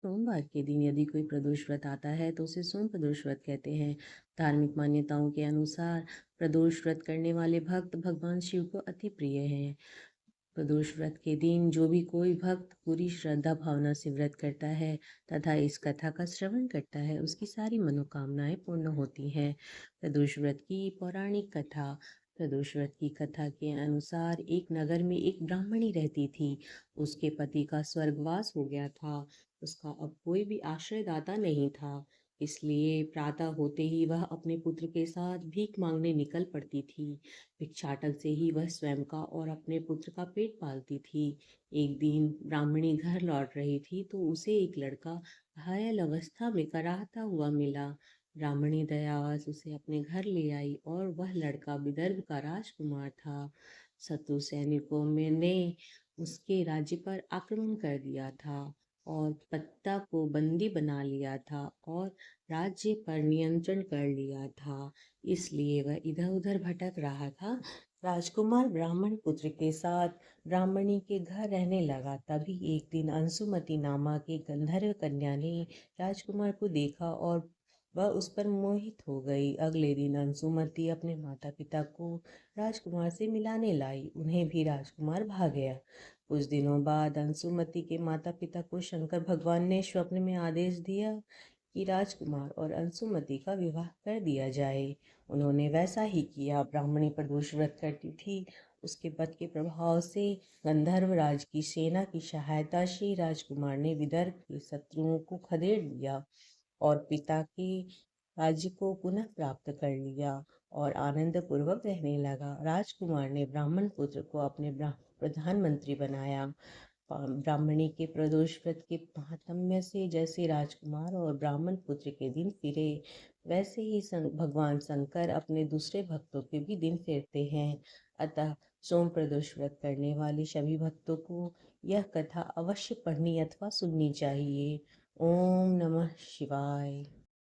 सोमवार के दिन यदि कोई प्रदोष व्रत आता है तो उसे सोम प्रदोष व्रत कहते हैं। धार्मिक मान्यताओं के अनुसार प्रदोष व्रत करने वाले भक्त भगवान शिव को अति प्रिय हैं। प्रदोष व्रत के दिन जो भी कोई भक्त पूरी श्रद्धा भावना से व्रत करता है तथा इस कथा का श्रवण करता है, उसकी सारी मनोकामनाएं पूर्ण होती हैं। प्रदोष व्रत की पौराणिक कथा। प्रदोष व्रत की कथा के अनुसार एक नगर में एक ब्राह्मणी रहती थी। उसके पति का स्वर्गवास हो गया था। उसका अब कोई भी आश्रयदाता नहीं था, इसलिए प्रातः होते ही वह अपने पुत्र के साथ भीख मांगने निकल पड़ती थी। भिक्षाटन से ही वह स्वयं का और अपने पुत्र का पेट पालती थी। एक दिन ब्राह्मणी घर लौट रही थी तो उसे एक लड़का घायल अवस्था में कराहता हुआ मिला। ब्राह्मणी दयावश उसे अपने घर ले आई और वह लड़का विदर्भ का राजकुमार था। शत्रु सैनिकों में ने उसके राज्य पर आक्रमण कर दिया था और पिता को बंदी बना लिया था और राज्य पर नियंत्रण कर लिया था। इसलिए वह इधर उधर भटक रहा था। राजकुमार ब्राह्मण पुत्र के साथ ब्राह्मणी के घर रहने लगा। तभी एक दिन अंशुमति नामक एक गंधर्व कन्या ने राजकुमार को देखा और वह उस पर मोहित हो गई। अगले दिन अंशुमति अपने माता पिता को राजकुमार से मिलाने लाई। उन्हें भी राजकुमार भा गया। कुछ दिनों बाद अंशुमति के माता पिता को शंकर भगवान ने स्वप्न में आदेश दिया कि राजकुमार और अंशुमति का विवाह कर दिया जाए। उन्होंने वैसा ही किया। ब्राह्मणी प्रदोष व्रत करती थी। उसके पद के प्रभाव से गंधर्व राज की सेना की सहायता से राजकुमार ने विदर्भ के शत्रुओं को खदेड़ दिया और पिता के राज्य को पुनः प्राप्त कर लिया और आनंद पूर्वक रहने लगा। राजकुमार ने ब्राह्मण पुत्र को अपने प्रधानमंत्री बनाया। ब्राह्मणी के प्रदोष व्रत के महात्म्य से जैसे राजकुमार और ब्राह्मण पुत्र के दिन फिरे, वैसे ही भगवान शंकर अपने दूसरे भक्तों के भी दिन फेरते हैं। अतः सोम प्रदोष व्रत करने वाले सभी भक्तों को यह कथा अवश्य पढ़नी अथवा सुननी चाहिए। ओम नमः शिवाय।